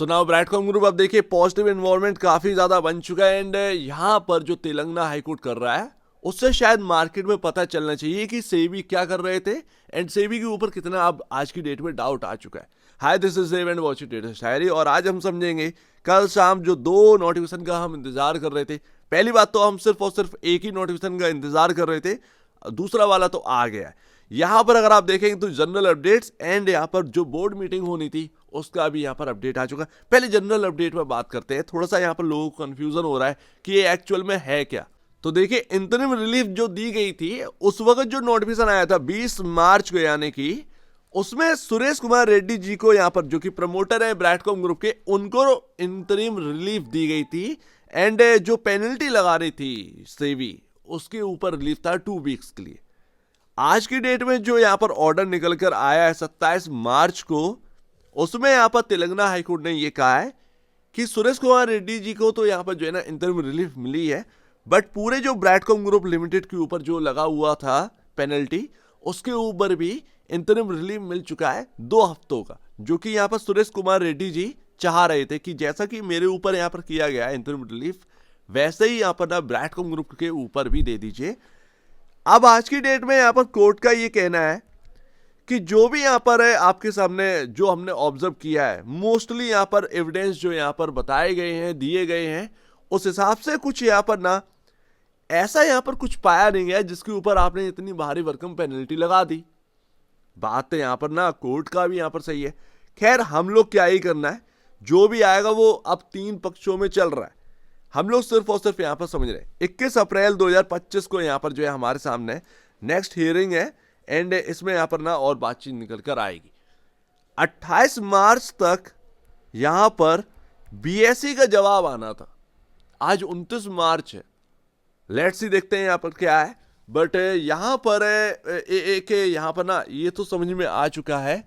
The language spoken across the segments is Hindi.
सो नाउ ब्रैडकॉम ग्रुप अब देखिए पॉजिटिव एनवायरनमेंट काफी ज्यादा बन चुका है एंड यहाँ पर जो तेलंगाना हाईकोर्ट कर रहा है उससे शायद मार्केट में पता चलना चाहिए कि सेबी क्या कर रहे थे एंड सेबी के ऊपर कितना अब आज की डेट में डाउट आ चुका है। Hi this is Dev and watch it शायरी और आज हम समझेंगे कल शाम जो दो नोटिफिकेशन का हम इंतजार कर रहे थे। पहली बात तो हम सिर्फ और सिर्फ एक ही नोटिफिकेशन का इंतजार कर रहे थे, दूसरा वाला तो आ गया है। यहाँ पर अगर आप देखेंगे तो जनरल अपडेट्स एंड यहाँ पर जो बोर्ड मीटिंग होनी थी उसका भी यहाँ पर अपडेट आ चुका है। पहले जनरल अपडेट पर बात करते हैं, थोड़ा सा यहाँ पर लोगों को कंफ्यूजन हो रहा है कि ये एक्चुअल में है क्या। तो देखिए इंटरिम रिलीफ जो दी गई थी उस वक्त जो नोटिफिकेशन आया था 20 मार्च को यानी कि उसमें सुरेश कुमार रेड्डी जी को यहाँ पर जो कि प्रमोटर है ब्रैडकॉम ग्रुप के उनको इंटरिम रिलीफ दी गई थी एंड जो पेनल्टी लगा रही थी सेबी उसके ऊपर रिलीफ था 2 वीक्स के लिए। आज की डेट में जो यहाँ पर ऑर्डर निकल कर आया है 27 मार्च को, उसमें यहाँ पर तेलंगाना हाईकोर्ट ने ये कहा है कि सुरेश कुमार रेड्डी जी को तो यहाँ पर जो है ना इंटरिम रिलीफ मिली है, बट पूरे जो ब्रैडकॉम ग्रुप लिमिटेड के ऊपर जो लगा हुआ था पेनल्टी उसके ऊपर भी इंटरिम रिलीफ मिल चुका है 2 हफ्तों का, जो कि यहाँ पर सुरेश कुमार रेड्डी जी चाह रहे थे कि जैसा कि मेरे ऊपर यहाँ पर किया गया है इंटरिम रिलीफ वैसे ही यहाँ पर ना ब्रैडकॉम ग्रुप के ऊपर भी दे दीजिए। अब आज की डेट में यहाँ पर कोर्ट का ये कहना है कि जो भी यहाँ पर है आपके सामने जो हमने ऑब्जर्व किया है मोस्टली यहाँ पर एविडेंस जो यहाँ पर बताए गए हैं दिए गए हैं उस हिसाब से कुछ यहाँ पर ना ऐसा यहाँ पर कुछ पाया नहीं गया जिसके ऊपर आपने इतनी भारी भरकम पेनल्टी लगा दी। बात तो यहाँ पर ना कोर्ट का भी यहाँ पर सही है। खैर हम लोग क्या ही करना है, जो भी आएगा वो अब 3 पक्षों में चल रहा है, हम लोग सिर्फ और सिर्फ यहाँ पर समझ रहे हैं। 21 अप्रैल 2025 को यहाँ पर जो है हमारे सामने नेक्स्ट हियरिंग है एंड इसमें यहाँ पर ना और बातचीत निकल कर आएगी। 28 मार्च तक यहाँ पर बीएससी का जवाब आना था, आज 29 मार्च है, लेट्स सी देखते हैं यहाँ पर क्या है। बट यहाँ पर एक यहाँ पर ना ये तो समझ में आ चुका है।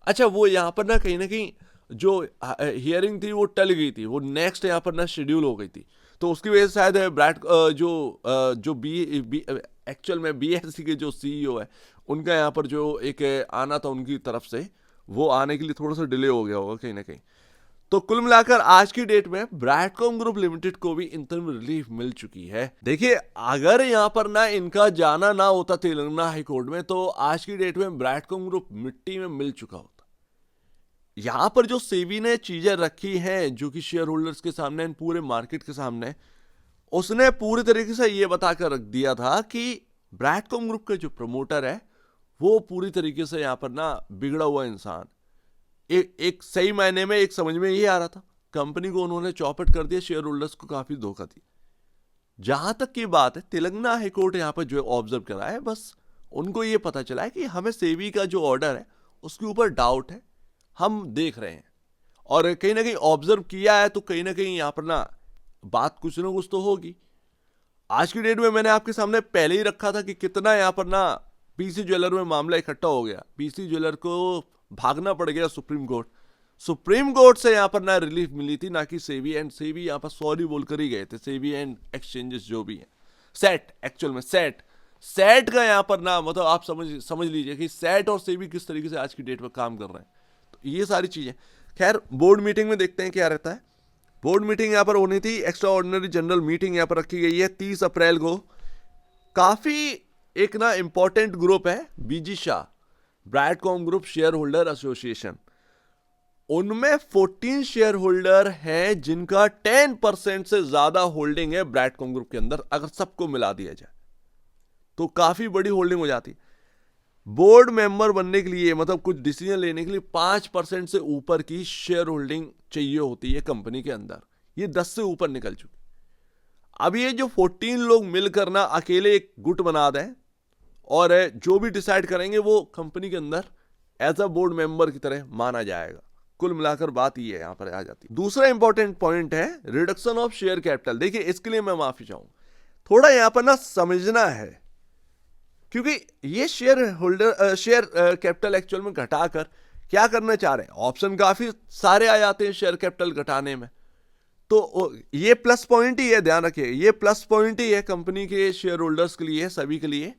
अच्छा वो यहाँ पर ना कहीं जो हियरिंग थी वो टल गई थी, वो नेक्स्ट यहाँ पर ना शेड्यूल हो गई थी, तो उसकी वजह से शायद ब्रैड जो बी एक्चुअल में बीएससी के जो सीईओ है उनका यहाँ पर जो एक आना था उनकी तरफ से वो आने के लिए थोड़ा सा डिले हो गया होगा कहीं ना कहीं। तो कुल मिलाकर आज की डेट में ब्रैडकॉम ग्रुप लिमिटेड को भी इंटरिम रिलीफ मिल चुकी है। देखिए अगर यहाँ पर ना इनका जाना ना होता तेलंगाना हाईकोर्ट में तो आज की डेट में ब्रैडकॉम ग्रुप मिट्टी में मिल चुका होता। यहां पर जो सेबी ने चीजें रखी हैं जो कि शेयर होल्डर्स के सामने पूरे मार्केट के सामने, उसने पूरी तरीके से ये बताकर रख दिया था कि ब्रैडकॉम ग्रुप का जो प्रमोटर है वो पूरी तरीके से यहां पर ना बिगड़ा हुआ इंसान, एक सही मायने में एक समझ में ये आ रहा था, कंपनी को उन्होंने चौपट कर दिया, शेयर होल्डर्स को काफी धोखा दिया। जहां तक की बात है तेलंगाना हाईकोर्ट यहां पर जो ऑब्जर्व करा है, बस उनको ये पता चला है कि हमें सेबी का जो ऑर्डर है उसके ऊपर डाउट है, हम देख रहे हैं और कहीं ना कहीं ऑब्जर्व किया है तो कहीं ना कहीं यहां पर ना बात कुछ ना कुछ तो होगी। आज की डेट में मैंने आपके सामने पहले ही रखा था कि कितना यहां पर ना पीसी ज्वेलर में मामला इकट्ठा हो गया, पीसी ज्वेलर को भागना पड़ गया सुप्रीम कोर्ट से यहां पर ना रिलीफ मिली थी, ना कि सेबी, एंड सेबी यहां पर सॉरी बोलकर ही गए थे, सेबी एंड एक्सचेंजेस जो भी हैं, सेट एक्चुअल में सेट का यहां पर ना मतलब आप समझ लीजिए कि सेट और सेबी किस तरीके से आज की डेट में काम कर रहे हैं। तो ये सारी चीजें खैर बोर्ड मीटिंग में देखते हैं क्या रहता है। बोर्ड मीटिंग यहाँ पर होनी थी, एक्स्ट्रा ऑर्डिनरी जनरल मीटिंग यहाँ पर रखी गई है 30 अप्रैल को। काफी एक ना इंपॉर्टेंट ग्रुप है BG Shah, Bradcom group shareholder association, उनमें 14 शेयर होल्डर हैं जिनका 10% से ज्यादा होल्डिंग है ब्रैडकॉम ग्रुप के अंदर। अगर सबको मिला दिया जाए तो काफी बड़ी होल्डिंग हो जाती। बोर्ड मेंबर बनने के लिए मतलब कुछ डिसीजन लेने के लिए 5% से ऊपर की शेयर होल्डिंग चाहिए होती है कंपनी के अंदर, ये 10 से ऊपर निकल चुकी। अब ये जो 14 लोग मिलकर ना अकेले एक गुट बना दें और जो भी डिसाइड करेंगे वो कंपनी के अंदर एज अ बोर्ड मेंबर की तरह माना जाएगा। कुल मिलाकर बात ये यहां पर आ जाती है। दूसरा इंपॉर्टेंट पॉइंट है रिडक्शन ऑफ शेयर कैपिटल। देखिए इसके लिए मैं माफी चाहूंगा, थोड़ा यहां पर ना समझना है, क्योंकि ये शेयर कैपिटल एक्चुअल में घटाकर क्या करना चाह रहे हैं, ऑप्शन काफी सारे आ जाते हैं शेयर कैपिटल घटाने में, तो ये प्लस पॉइंट ही है, ध्यान रखिए ये प्लस पॉइंट ही है कंपनी के शेयर होल्डर्स के लिए, सभी के लिए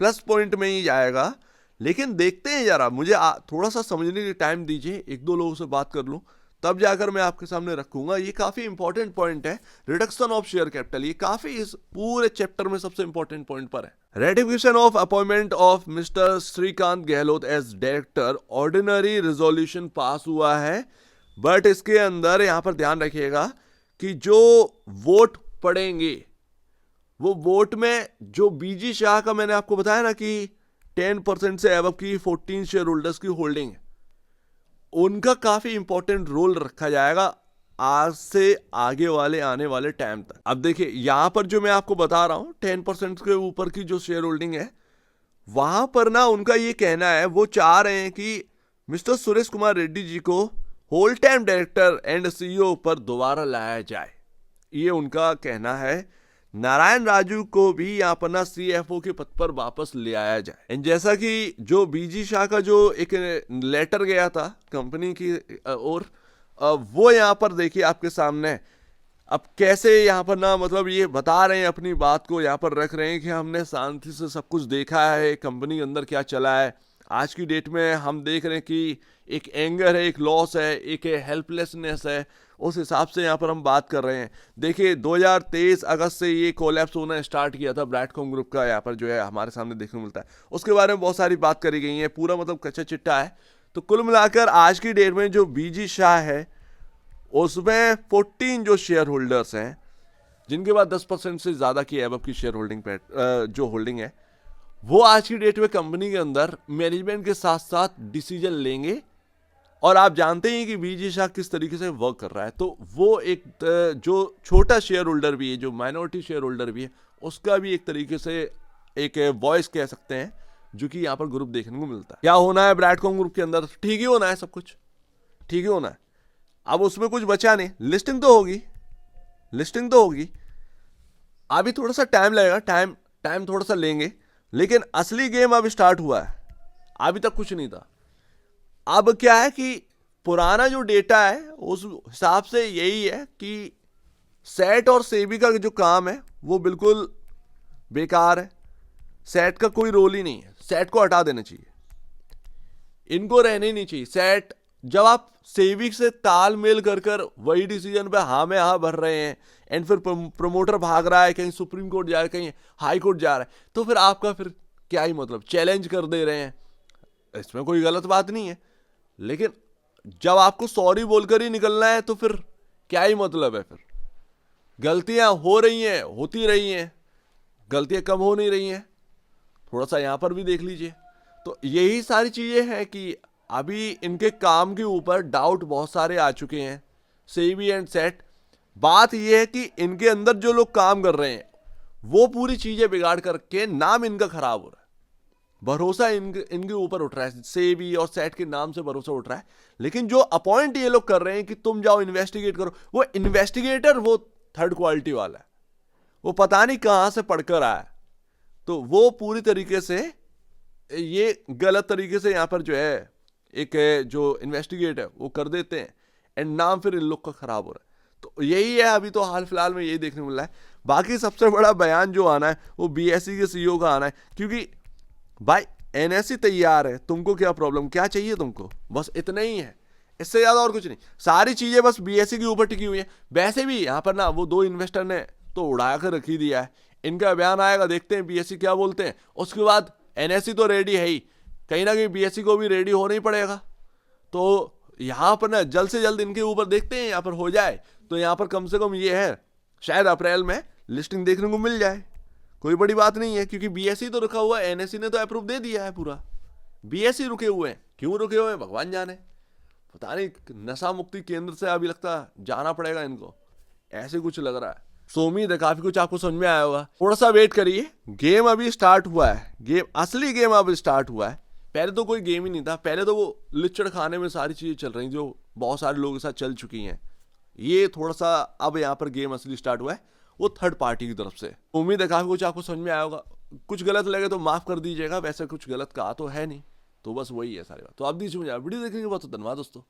प्लस पॉइंट में ही जाएगा। लेकिन देखते हैं जरा, मुझे थोड़ा सा समझने की टाइम दीजिए, 1-2 लोगों से बात कर लूं तब जाकर मैं आपके सामने रखूंगा। ये काफी इंपॉर्टेंट पॉइंट है, रिडक्शन ऑफ शेयर कैपिटल। ये काफी इस पूरे चैप्टर में सबसे इंपॉर्टेंट पॉइंट पर है। Ratification of appointment of mister Shrikant Gehlot as director, ordinary resolution pass हुआ है, बट इसके अंदर यहां पर ध्यान रखिएगा कि जो वोट पड़ेंगे वो वोट में जो बीजी शाह का मैंने आपको बताया ना कि 10% से अबव की 14 शेयर होल्डर्स की होल्डिंग है, उनका काफी इंपॉर्टेंट रोल रखा जाएगा आज से आगे वाले आने वाले टाइम तक। अब देखिए यहां पर जो मैं आपको बता रहा हूं 10% के ऊपर की जो शेयर होल्डिंग है, वहां पर ना उनका ये कहना है, वो चाह रहे हैं कि मिस्टर सुरेश कुमार रेड्डी जी को whole time director and CEO पर दोबारा लाया जाए, ये उनका कहना है। नारायण राजू को भी यहाँ पर ना सीएफओ के पद पर वापस ले आया जाए। एंड जैसा कि जो बीजी शाह का जो एक लेटर गया था कंपनी की ओर, वो यहाँ पर देखिए आपके सामने। अब कैसे यहाँ पर ना मतलब ये बता रहे हैं, अपनी बात को यहाँ पर रख रहे हैं कि हमने शांति से सब कुछ देखा है, कंपनी के अंदर क्या चला है। आज की डेट में हम देख रहे हैं कि एक एंगर है, एक लॉस है, एक हेल्पलेसनेस है, उस हिसाब से यहाँ पर हम बात कर रहे हैं। देखिए 2023 अगस्त से ये कोलैप्स होना स्टार्ट किया था ब्रैडकॉम ग्रुप का, यहाँ पर जो है हमारे सामने देखने को मिलता है। उसके बारे में बहुत सारी बात करी गई है, पूरा मतलब कच्चा चिट्टा है। तो कुल मिलाकर आज की डेट में जो बीजी शाह है उसमें 14 जो शेयर होल्डर्स हैं जिनके पास 10% से ज़्यादा की एबव की शेयर होल्डिंग जो होल्डिंग है, वो आज की डेट में कंपनी के अंदर मैनेजमेंट के साथ साथ डिसीजन लेंगे। और आप जानते हैं कि बीजी शाह किस तरीके से वर्क कर रहा है, तो वो एक जो छोटा शेयर होल्डर भी है, जो माइनॉरिटी शेयर होल्डर भी है, उसका भी एक तरीके से एक वॉइस कह सकते हैं, जो कि यहाँ पर ग्रुप देखने को मिलता है। क्या होना है ब्रैडकॉम ग्रुप के अंदर, ठीक ही होना है, सब कुछ ठीक ही होना है। अब उसमें कुछ बचा नहीं, लिस्टिंग तो होगी, लिस्टिंग तो होगी। अभी थोड़ा सा टाइम लगेगा, टाइम थोड़ा सा लेंगे, लेकिन असली गेम अब स्टार्ट हुआ है, अभी तक कुछ नहीं था। अब क्या है कि पुराना जो डेटा है उस हिसाब से यही है कि सेट और सेबी का जो काम है वो बिल्कुल बेकार है, सेट का कोई रोल ही नहीं है, सेट को हटा देना चाहिए, इनको रहने नहीं चाहिए। सेट जब आप सेबी से तालमेल कर वही डिसीजन पे हाँ में हाँ भर रहे हैं, एंड फिर प्रमोटर भाग रहा है, कहीं सुप्रीम कोर्ट जा रहा है, कहीं हाई कोर्ट जा रहा है, तो फिर आपका फिर क्या ही मतलब, चैलेंज कर दे रहे हैं, इसमें कोई गलत बात नहीं है। लेकिन जब आपको सॉरी बोलकर ही निकलना है तो फिर क्या ही मतलब है, फिर गलतियां हो रही हैं, होती रही हैं, गलतियां कम हो नहीं रही हैं, थोड़ा सा यहां पर भी देख लीजिए। तो यही सारी चीजें हैं कि अभी इनके काम के ऊपर डाउट बहुत सारे आ चुके हैं, सेबी एंड सेट। बात यह है कि इनके अंदर जो लोग काम कर रहे हैं वो पूरी चीजें बिगाड़ करके नाम इनका खराब हो रहा है, भरोसा इनके ऊपर उठ रहा है, सेबी और सेट के नाम से भरोसा उठ रहा है। लेकिन जो अपॉइंट ये लोग कर रहे हैं कि तुम जाओ इन्वेस्टिगेट करो, वो इन्वेस्टिगेटर वो थर्ड क्वालिटी वाला है, वो पता नहीं कहां से पढ़कर आया है, तो वो पूरी तरीके से ये गलत तरीके से यहां पर जो है एक जो इन्वेस्टिगेट है वो कर देते हैं, एंड नाम फिर इन लोग का खराब हो रहा है। तो यही है, अभी तो हाल फिलहाल में यही देखने को मिल रहा है। बाकी सबसे बड़ा बयान जो आना है वो बीएसई के सीईओ का आना है, क्योंकि भाई एनएससी तैयार है, तुमको क्या प्रॉब्लम, क्या चाहिए तुमको, बस इतना ही है, इससे ज्यादा और कुछ नहीं। सारी चीजें बस बीएसई के ऊपर टिकी हुई है। वैसे भी यहाँ पर ना वो दो इन्वेस्टर ने तो उड़ा कर रखी दिया है, इनका बयान आएगा, देखते हैं बीएसई क्या बोलते हैं। उसके बाद एनएससी तो रेडी है ही, कहीं ना कहीं बीएसई को भी रेडी होना ही पड़ेगा। तो यहाँ पर ना जल्द से जल्द इनके ऊपर देखते हैं, यहाँ पर हो जाए तो यहाँ पर कम से कम ये है शायद अप्रैल में लिस्टिंग देखने को मिल जाए, कोई बड़ी बात नहीं है, क्योंकि बीएसई तो रुका हुआ है, एनएससी ने तो अप्रूव दे दिया है पूरा, बीएसई रुके हुए हैं। क्यों रुके हुए हैं भगवान जाने, पता नहीं, नशा मुक्ति केंद्र से अभी लगता जाना पड़ेगा इनको, ऐसे कुछ लग रहा है। सो उम्मीद है काफी कुछ आपको समझ में आया होगा। थोड़ा सा वेट करिए, गेम अभी स्टार्ट हुआ है, गेम असली गेम अभी स्टार्ट हुआ है। पहले तो कोई गेम ही नहीं था, पहले तो वो लिचड़ खाने में सारी चीजें चल रही जो बहुत सारे लोगों के साथ चल चुकी हैं। ये थोड़ा सा अब यहाँ पर गेम असली स्टार्ट हुआ है, वो थर्ड पार्टी की तरफ से। उम्मीद है काफी कुछ आपको समझ में आया होगा। कुछ गलत लगे तो माफ कर दीजिएगा, वैसे कुछ गलत कहा तो है नहीं, तो बस वही है सारी बात। तो आप दीजिए मुझे वीडियो देखने के बाद तो धन्यवाद दोस्तों।